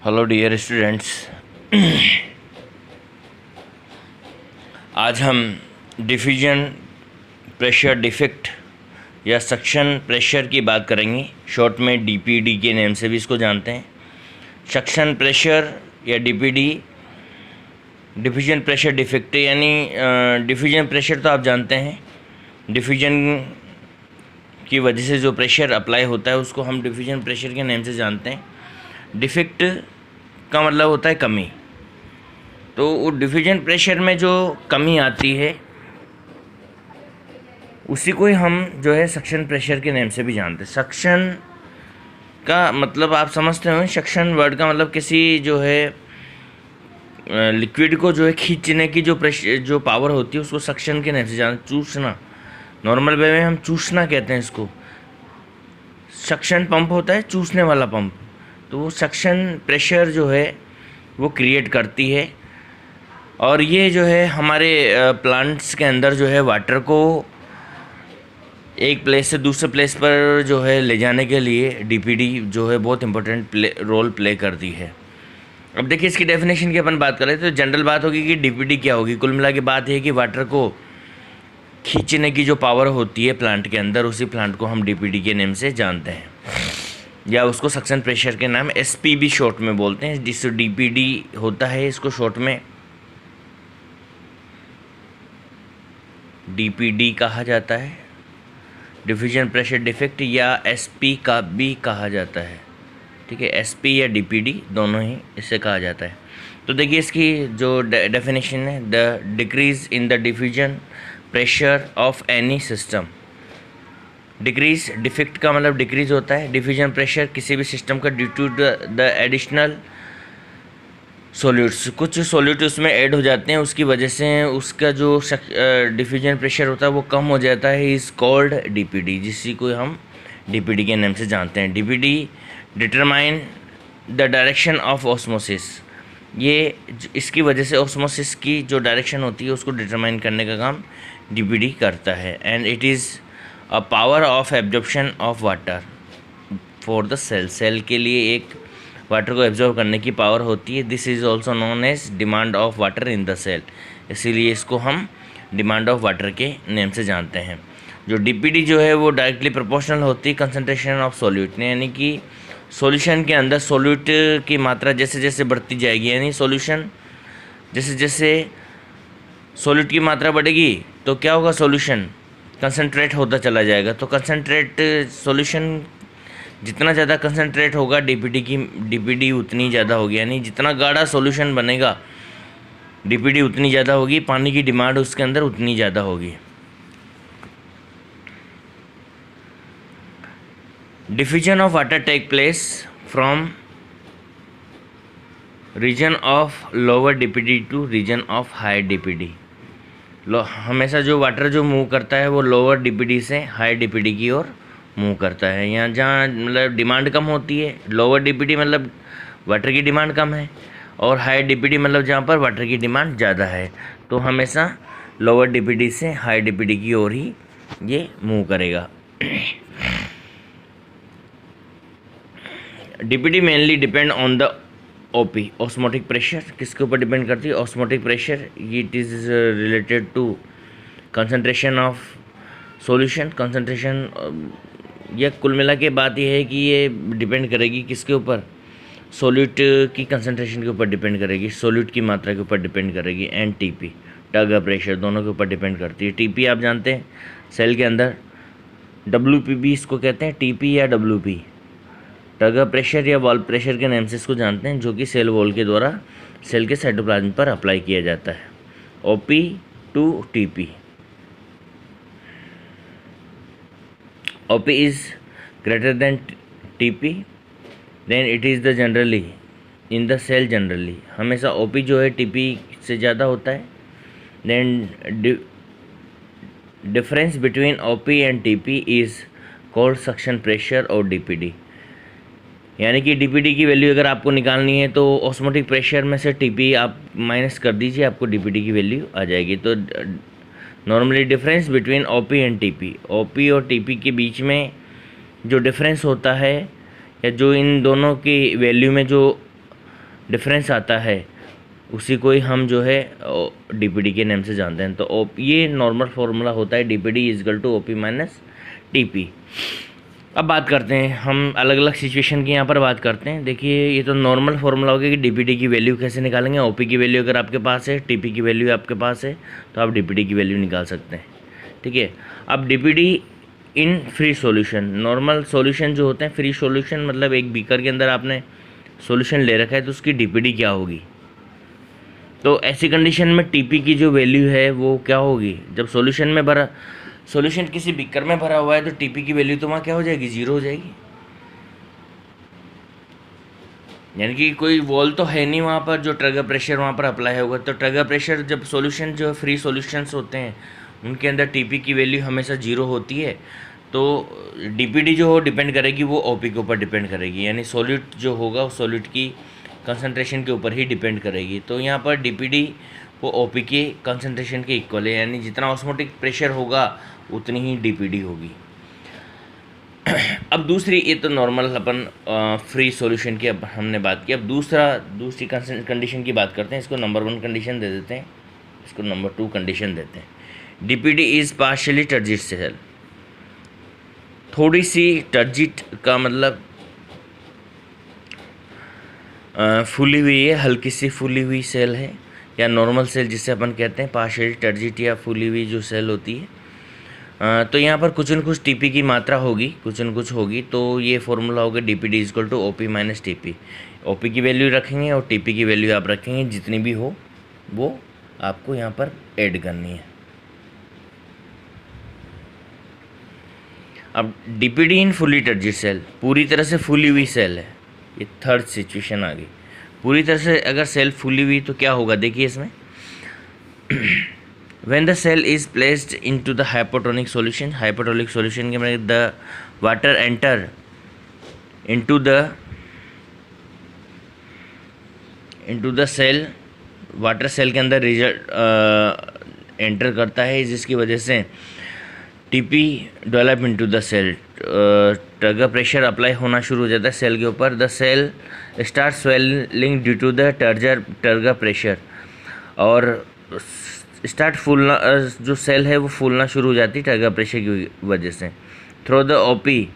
Hello dear students. आज हम diffusion pressure defect या सक्शन प्रेशर की बात करेंगे। शॉर्ट में डीपीडी के नेम से भी इसको जानते हैं। सक्शन प्रेशर या डीपीडी डिफ्यूजन प्रेशर डिफेक्ट यानी डिफ्यूजन प्रेशर तो आप जानते हैं, डिफ्यूजन की वजह से जो प्रेशर अप्लाई होता है उसको हम डिफ्यूजन प्रेशर के नेम से जानते हैं। डिफेक्ट का मतलब होता है कमी। तो वो डिफ्यूजन प्रेशर में जो कमी आती है उसी को ही हम जो है सक्शन प्रेशर के नेम से भी जानते हैं। सक्शन का मतलब आप समझते हो, सक्शन वर्ड का मतलब किसी जो है लिक्विड को जो है खींचने की जो प्रेशर जो पावर होती है उसको सक्शन के नेम से जानते। चूसना, नॉर्मल वे में हम चूसना कहते हैं इसको। सक्शन पंप होता है चूसने वाला पंप, तो वो सक्शन प्रेशर जो है वो क्रिएट करती है। और ये जो है हमारे प्लांट्स के अंदर जो है वाटर को एक प्लेस से दूसरे प्लेस पर जो है ले जाने के लिए डीपीडी जो है बहुत इंपॉर्टेंट रोल प्ले करती है। अब देखिए इसकी डेफिनेशन की अपन बात करें तो जनरल बात होगी कि डीपीडी क्या होगी। कुल मिला के बात है कि वाटर को खींचने की जो पावर होती है प्लांट के अंदर, उसी प्लांट को हम डीपीडी के नेम से जानते हैं, या उसको सक्शन प्रेशर के नाम एसपी भी शॉर्ट में बोलते हैं। जिससे डीपीडी होता है इसको शॉर्ट में डीपीडी कहा जाता है, डिफ्यूजन प्रेशर डिफेक्ट, या एसपी का भी कहा जाता है। ठीक है, एसपी या डीपीडी दोनों ही इससे कहा जाता है। तो देखिए इसकी जो डेफिनेशन है, the decrease in the diffusion pressure of any system. Decrease, defect का मतलब डिक्रीज होता है डिफ्यूजन प्रेशर किसी भी सिस्टम का due to the additional solutes. कुछ सॉल्यूट उसमें ऐड हो जाते हैं, उसकी वजह से उसका जो डिफ्यूजन प्रेशर होता है वो कम हो जाता है। इज़ कॉल्ड डीपीडी, जिसी को हम डीपीडी के नाम से जानते हैं। DPD determine the direction of osmosis. ये इसकी वजह से ऑस्मोसिस की जो डायरेक्शन होती है उसको डिटरमाइन करने का काम डीपीडी करता है। And it is a power of absorption of water for the cell. Cell के लिए एक वाटर को एब्जॉर्ब करने की पावर होती है। This is also known as demand of water in the cell. इसीलिए इसको हम डिमांड ऑफ वाटर के नेम से जानते हैं। जो डीपीडी जो है वो डायरेक्टली प्रोपोर्शनल होती है कंसंट्रेशन ऑफ सॉल्यूट, यानी कि सॉल्यूशन के अंदर सॉल्यूट की मात्रा जैसे जैसे बढ़ती जाएगी, यानी सॉल्यूशन जैसे जैसे सॉल्यूट की मात्रा बढ़ेगी तो क्या होगा, सॉल्यूशन कंसंट्रेट होता चला जाएगा। तो कंसंट्रेट सॉल्यूशन जितना ज़्यादा कंसंट्रेट होगा डीपीडी उतनी ज़्यादा होगी, यानी जितना गाढ़ा सॉल्यूशन बनेगा डीपीडी उतनी ज़्यादा होगी, पानी की डिमांड उसके अंदर उतनी ज़्यादा होगी। Diffusion of water take place from region of lower DPD to region of high DPD. हमेशा जो वाटर जो मूव करता है वो लोअर डीपीडी से हाई डीपीडी की ओर मूव करता है। यहाँ जहाँ मतलब डिमांड कम होती है, लोअर डीपीडी मतलब वाटर की डिमांड कम है, और हाई डीपीडी मतलब जहाँ पर वाटर की डिमांड ज़्यादा है, तो हमेशा लोअर डीपीडी से हाई डीपीडी की ओर ही ये मूव करेगा। DPD mainly depend on the OP, osmotic pressure. किसके ऊपर डिपेंड करती है, osmotic pressure. It is related to concentration of solution. Concentration यह कुल मिला के बात यह है कि ये डिपेंड करेगी किसके ऊपर, सॉल्यूट की कंसंट्रेशन के ऊपर डिपेंड करेगी, सॉल्यूट की मात्रा के ऊपर डिपेंड करेगी। एंड टीपी, टग प्रेशर, दोनों के ऊपर डिपेंड करती है। टीपी आप जानते हैं सेल के अंदर, डब्ल्यूपी भी इसको कहते हैं, टीपी या डब्ल्यूपी, टग प्रेशर या वॉल प्रेशर के नाम से इसको जानते हैं, जो कि सेल वॉल के द्वारा सेल के साइटोप्लाज्म पर अप्लाई किया जाता है। OP to TP. OP is greater than TP, then it is the generally in the cell generally। हमेशा OP जो है TP से ज़्यादा होता है। then difference between OP and TP is called suction pressure और DPD। यानी कि DPD की वैल्यू अगर आपको निकालनी है तो ऑस्मोटिक प्रेशर में से TP आप माइनस कर दीजिए, आपको DPD की वैल्यू आ जाएगी। तो normally difference between OP and TP, OP और टीपी के बीच में जो डिफरेंस होता है या जो इन दोनों की वैल्यू में जो डिफरेंस आता है उसी को ही हम जो है डीपीडी के नेम से जानते हैं। तो ये नॉर्मल फार्मूला होता है DPD is equal to OP minus TP. अब बात करते हैं हम अलग अलग सिचुएशन की, यहाँ पर बात करते हैं। देखिए ये तो नॉर्मल फार्मूला हो गया कि डीपीडी की वैल्यू कैसे निकालेंगे। ओपी की वैल्यू अगर आपके पास है, टीपी की वैल्यू आपके पास है, तो आप डीपीडी की वैल्यू निकाल सकते हैं। ठीक है, अब DPD in free solution. Normal solution जो होते हैं, फ्री सॉल्यूशन मतलब एक बीकर के अंदर आपने सॉल्यूशन ले रखा है तो उसकी डीपीडी क्या होगी। तो ऐसी कंडीशन में टीपी की जो वैल्यू है वो क्या होगी, जब सॉल्यूशन में भरा, सॉल्यूशन किसी बीकर में भरा हुआ है तो टीपी की वैल्यू तो वहाँ क्या हो जाएगी, जीरो हो जाएगी। यानी कि कोई वॉल तो है नहीं वहाँ पर जो ट्रिगर प्रेशर वहाँ पर अप्लाई होगा। तो ट्रिगर प्रेशर जब सॉल्यूशन जो फ्री सॉल्यूशंस होते हैं उनके अंदर टीपी की वैल्यू हमेशा जीरो होती है। तो डीपीडी जो हो डिपेंड करेगी वो ओपी के ऊपर डिपेंड करेगी, यानी सॉलिड जो होगा सॉलिड की कंसंट्रेशन के ऊपर ही डिपेंड करेगी। तो यहाँ पर डीपीडी वो ओपी के कंसंट्रेशन के इक्वल है, यानी जितना ऑस्मोटिक प्रेशर होगा उतनी ही डीपीडी होगी। अब दूसरी, ये तो नॉर्मल अपन फ्री सॉल्यूशन की अब हमने बात की। अब दूसरी कंडीशन की बात करते हैं। इसको नंबर 1 कंडीशन दे देते हैं, इसको नंबर 2 कंडीशन देते हैं। DPD is partially turgid cell. थोड़ी सी टर्जिट का मतलब फूली हुई है, हल्की सी फूली हुई सेल है, या नॉर्मल सेल जिसे अपन कहते हैं, पार्शियली टर्जिट या फूली हुई जो सेल होती है। तो यहाँ पर कुछ न कुछ टीपी की मात्रा होगी, कुछ न कुछ होगी। तो ये फॉर्मूला होगा DPD is equal to OP minus TP. OP की वैल्यू रखेंगे और टीपी की वैल्यू आप रखेंगे, जितनी भी हो वो आपको यहाँ पर ऐड करनी है। अब DPD in fully turgid cell, पूरी तरह से फूली हुई सेल है, ये थर्ड सिचुएशन आ गई। पूरी तरह से अगर सेल फूली हुई तो क्या होगा, देखिए इसमें when the cell is placed into the hypotonic solution के मतलब the water enter into the cell, water cell के अंदर रिजल्ट एंटर करता है, जिसकी वजह से TP develop into the cell, turgor pressure apply होना शुरू हो जाता है सेल के ऊपर। The cell start swelling due to the turgor pressure, और स्टार्ट फूलना, जो सेल है वो फूलना शुरू हो जाती है ट्रिगर प्रेशर की वजह से। Through the OP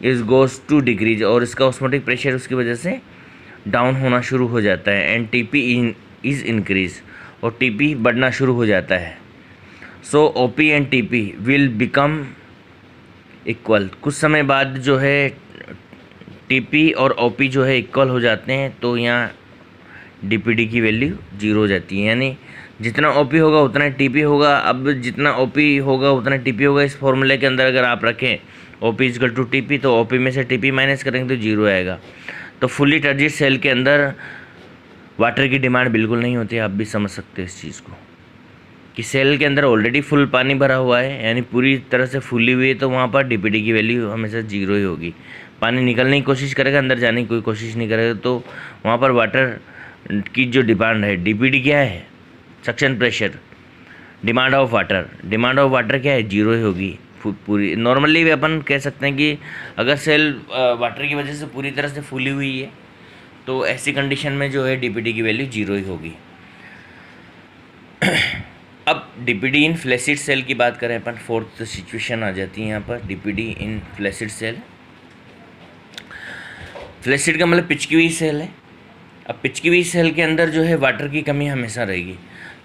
is goes to decrease, और इसका ऑस्मोटिक प्रेशर उसकी वजह से डाउन होना शुरू हो जाता है। एंड टीपी इज इंक्रीज, और टीपी बढ़ना शुरू हो जाता है। So OP and TP will become equal. कुछ समय बाद जो है टीपी और ओपी जो है इक्वल हो जाते हैं, तो यहाँ डीपीडी की वैल्यू जीरो हो जाती है, यानी जितना ओपी होगा उतना टीपी होगा। अब जितना ओपी होगा उतना टीपी होगा। इस फॉर्मूले के अंदर अगर आप रखें ओपी इजकल टू टीपी, तो ओपी में से टीपी माइनस करेंगे तो जीरो आएगा। तो फुली टर्जिट सेल के अंदर वाटर की डिमांड बिल्कुल नहीं होती। आप भी समझ सकते हैं इस चीज़ को कि सेल के अंदर ऑलरेडी फुल पानी भरा हुआ है, यानी पूरी तरह से फुली हुई है, तो वहाँ पर डीपीडी की वैल्यू हमेशा जीरो ही होगी। पानी निकलने की कोशिश करेगा, अंदर जाने की कोई कोशिश नहीं करेगा, तो वहाँ पर वाटर की जो डिमांड है, डीपीडी क्या है, suction pressure, demand of water क्या है, जीरो ही होगी पूरी। नॉर्मली भी अपन कह सकते हैं कि अगर सेल वाटर की वजह से पूरी तरह से फूली हुई है तो ऐसी कंडीशन में जो है डीपीडी की वैल्यू जीरो ही होगी। अब डीपीडी इन फ्लैसिड सेल की बात करें अपन, फोर्थ सिचुएशन आ जाती है यहाँ पर, डीपीडी इन फ्लैसिड सेल। फ्लैसिड का मतलब पिचकी हुई सेल है। अब पिचकी हुई सेल के अंदर जो है वाटर की कमी हमेशा रहेगी,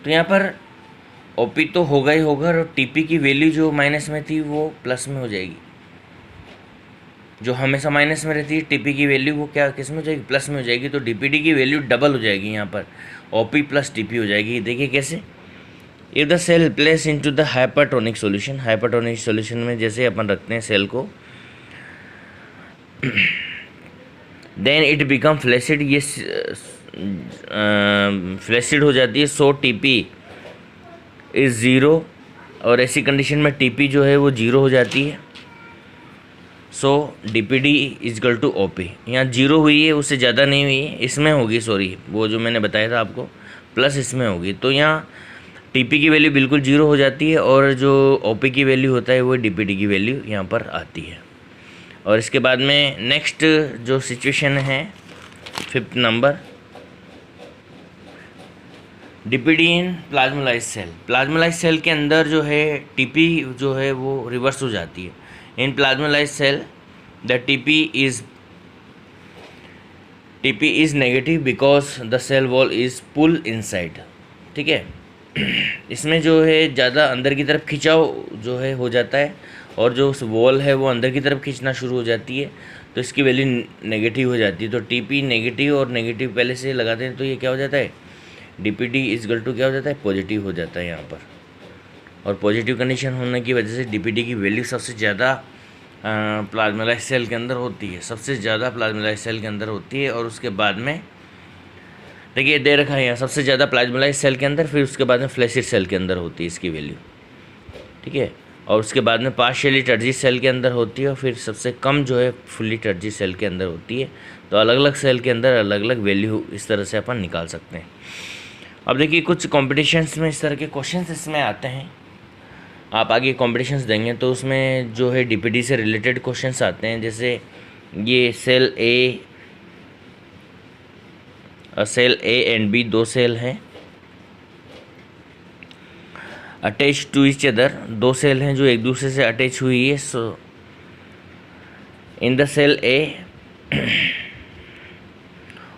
तो यहाँ पर ओपी तो होगा ही होगा, और टीपी की वैल्यू जो माइनस में थी वो प्लस में हो जाएगी। जो हमेशा माइनस में रहती है टीपी की वैल्यू वो क्या किस में हो जाएगी, प्लस में हो जाएगी। तो डीपीडी की वैल्यू डबल हो जाएगी, यहाँ पर ओपी प्लस टीपी हो जाएगी। देखिए कैसे, if the cell place into the hypertonic solution, hypertonic solution में जैसे अपन रखते हैं सेल को, देन इट बिकम फ्लैसिड, ये फ्लैसिड हो जाती है। सो टीपी इज़ ज़ीरो, और ऐसी कंडीशन में टीपी जो है वो जीरो हो जाती है। सो डीपीडी इजकल टू ओपी, यहाँ जीरो हुई है, उससे ज़्यादा नहीं हुई है, इसमें होगी, सॉरी वो जो मैंने बताया था आपको प्लस इसमें होगी। तो यहाँ टीपी की वैल्यू बिल्कुल जीरो हो जाती है, और जो ओपी की वैल्यू होता है वो डीपीडी की वैल्यू यहाँ पर आती है। और इसके बाद में नेक्स्ट जो सिचुएशन है 5th नंबर, डीपीडी इन प्लाज्मोलाइज सेल, प्लाज्मोलाइज सेल के अंदर जो है टीपी जो है वो रिवर्स हो जाती है। In plasmolysed cell the TP is negative because the cell wall is pull inside. ठीक है, इसमें जो है ज़्यादा अंदर की तरफ खिंचाव जो है हो जाता है और जो उस वॉल है वो अंदर की तरफ खींचना शुरू हो जाती है, तो इसकी वैल्यू नेगेटिव हो जाती है। तो टीपी नेगेटिव और नेगेटिव पहले से लगाते हैं तो ये क्या हो जाता है, डीपीडी इक्वल टू क्या हो जाता है, पॉजिटिव हो जाता है यहाँ पर। और पॉजिटिव कंडीशन होने की वजह से डीपीडी की वैल्यू सबसे ज़्यादा प्लाज्मोलाइज सेल के अंदर होती है, सबसे ज़्यादा प्लाज्मोलाइज सेल के अंदर होती है। और उसके बाद में देखिए दे रखा है यहाँ सबसे ज़्यादा प्लाज्मोलाइज सेल के अंदर, फिर उसके बाद में फ्लैसिड सेल के अंदर होती है इसकी वैल्यू। ठीक है, और उसके बाद में पार्शियली टर्जिट सेल के अंदर होती है और फिर सबसे कम जो है फुली टर्जिट सेल के अंदर होती है। तो अलग अलग सेल के अंदर अलग अलग वैल्यू इस तरह से अपन निकाल सकते हैं। अब देखिए कुछ कॉम्पिटिशन्स में इस तरह के क्वेश्चंस इसमें आते हैं, आप आगे कॉम्पिटिशन्स देंगे तो उसमें जो है डीपीडी से रिलेटेड क्वेश्चंस आते हैं। जैसे ये सेल ए एंड बी, दो सेल हैं अटैच टू ईच अदर, दो सेल हैं जो एक दूसरे से अटैच हुई है। So in the cell A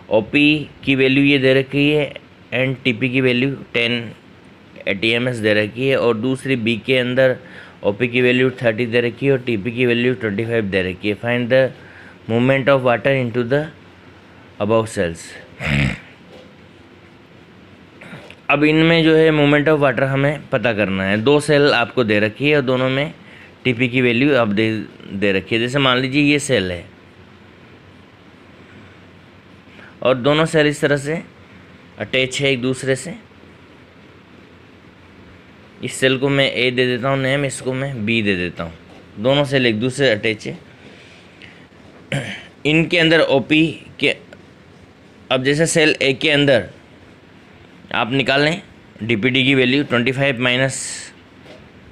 OP की वैल्यू ये दे रखी है एंड टीपी की वैल्यू 10 ATMS दे रखी है, और दूसरी बी के अंदर ओपी की वैल्यू 30 दे रखी है और टीपी की वैल्यू 25 दे रखी है। Find the movement of water into the above cells. अब इनमें जो है मूवमेंट ऑफ वाटर हमें पता करना है। दो सेल आपको दे रखी है और दोनों में टीपी की वैल्यू अब दे रखी है। जैसे मान लीजिए ये सेल है और दोनों सेल इस तरह से अटैच है एक दूसरे से। इस सेल को मैं ए दे देता हूँ नेम, इसको मैं बी दे देता हूँ, दोनों सेल एक दूसरे से अटैच है। इनके अंदर ओपी के, अब जैसे सेल ए के अंदर आप निकाल लें डीपीडी की वैल्यू 25 माइनस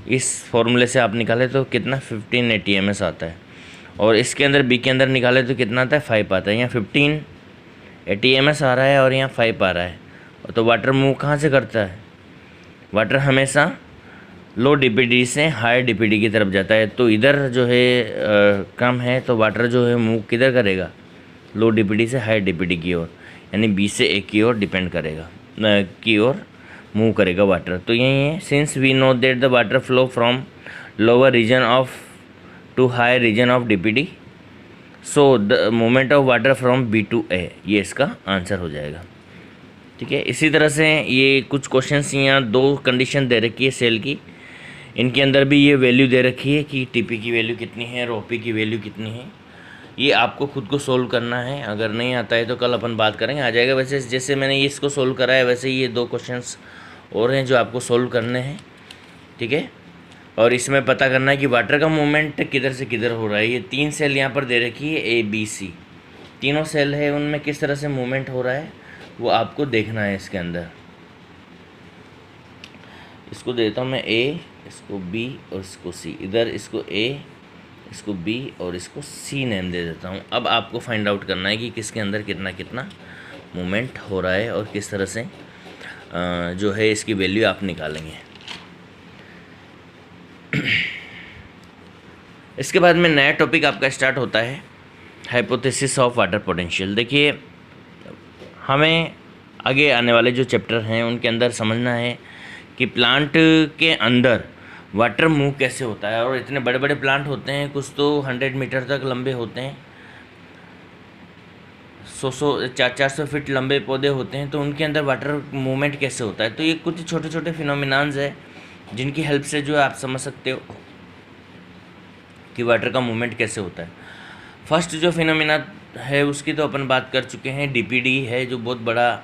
इस फॉर्मूले से आप निकालें तो कितना 15 ATMS आता है, और इसके अंदर बी के अंदर निकालें तो कितना आता है 5 आता है। यहाँ 15 ATMS आ रहा है और यहाँ 5 आ रहा है। तो वाटर मूव कहाँ से करता है, वाटर हमेशा लो डीपीडी से हाई डीपीडी की तरफ जाता है। तो इधर जो है कम है तो वाटर जो है मूव किधर करेगा, लो डीपीडी से हाई डीपीडी की ओर, यानी बी से ए की ओर डिपेंड करेगा की ओर मूव करेगा वाटर। तो यही है, since we know that the water flow from lower region of to high region of DPD, so the movement of water from B to A, ये इसका आंसर हो जाएगा। ठीक है, इसी तरह से ये कुछ क्वेश्चंस यहाँ दो कंडीशन दे रखी है सेल की, इनके अंदर भी ये वैल्यू दे रखी है कि टीपी की वैल्यू कितनी है और ओपी की वैल्यू कितनी है। ये आपको खुद को सोल्व करना है, अगर नहीं आता है तो कल अपन बात करेंगे, आ जाएगा। वैसे जैसे मैंने ये इसको सोल्व करा है वैसे ये दो क्वेश्चंस और हैं जो आपको सोल्व करने हैं। ठीक है, और इसमें पता करना है कि वाटर का मूवमेंट किधर से किधर हो रहा है। ये 3 सेल यहाँ पर दे रखी है ABC, तीनों सेल है, उनमें किस तरह से मूवमेंट हो रहा है वो आपको देखना है इसके अंदर। इसको देता हूँ मैं A, इसको B और इसको C, इधर इसको A, इसको B और इसको C नेम दे देता हूँ। अब आपको फाइंड आउट करना है कि किसके अंदर कितना कितना मूवमेंट हो रहा है और किस तरह से जो है इसकी वैल्यू आप निकालेंगे। इसके बाद में नया टॉपिक आपका स्टार्ट होता है, हाइपोथेसिस ऑफ वाटर पोटेंशियल। देखिए हमें आगे आने वाले जो चैप्टर हैं उनके अंदर समझना है कि प्लांट के अंदर वाटर मूव कैसे होता है। और इतने बड़े बड़े प्लांट होते हैं, कुछ तो 100 मीटर तक लंबे होते हैं, 400 फीट लंबे पौधे होते हैं, तो उनके अंदर वाटर मूवमेंट कैसे होता है। तो ये कुछ छोटे छोटे फिनोमिनान्स है जिनकी हेल्प से जो आप समझ सकते हो कि वाटर का मूवमेंट कैसे होता है। फर्स्ट जो फिनोमिना है उसकी तो अपन बात कर चुके हैं, डीपीडी है जो बहुत बड़ा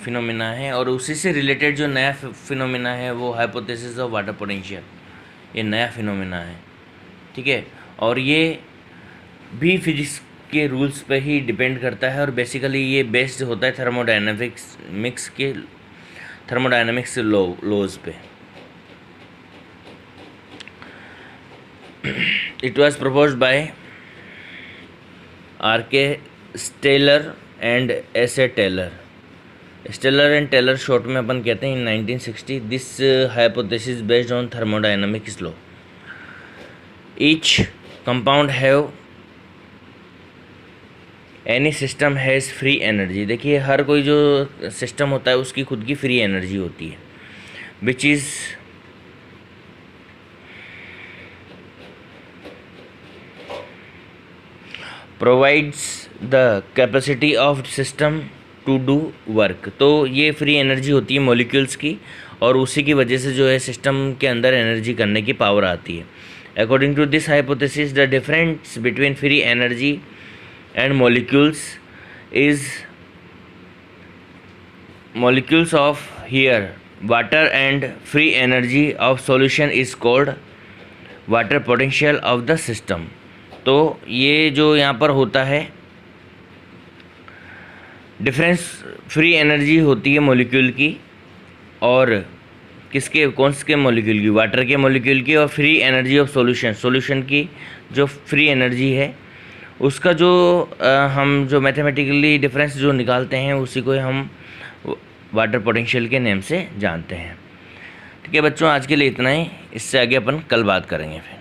फिनोमिना है, और उसी से रिलेटेड जो नया फिनोमिना है वो हाइपोथेसिस ऑफ वाटर पोटेंशियल, ये नया फिनोमिना है। ठीक है, और ये भी फिजिक्स के रूल्स पे ही डिपेंड करता है, और बेसिकली ये बेस्ड होता है थर्मोडायनेमिक्स लॉज पे। It was proposed by R.K. Steller and S.A. Taylor Steller and Taylor short में अपन कहते हैं in 1960 this hypothesis based on thermodynamics law each compound have any system has free energy. देखिए हर कोई जो सिस्टम होता है उसकी खुद की फ्री एनर्जी होती है which is provides the capacity of system to do work. तो ये फ्री एनर्जी होती है मॉलिक्यूल्स की और उसी की वजह से जो है सिस्टम के अंदर एनर्जी करने की पावर आती है। According to this hypothesis the difference between free energy and molecules of here water and free energy of solution is called water potential of the system। तो ये जो यहाँ पर होता है डिफरेंस फ्री एनर्जी होती है मॉलिक्यूल की और किसके कौन से मॉलिक्यूल की, वाटर के मॉलिक्यूल की, और फ्री एनर्जी ऑफ सॉल्यूशन की जो फ्री एनर्जी है उसका जो हम जो मैथमेटिकली डिफरेंस जो निकालते हैं उसी को हम वाटर पोटेंशियल के नेम से जानते हैं। ठीक है बच्चों, आज के लिए इतना ही, इससे आगे अपन कल बात करेंगे फिर।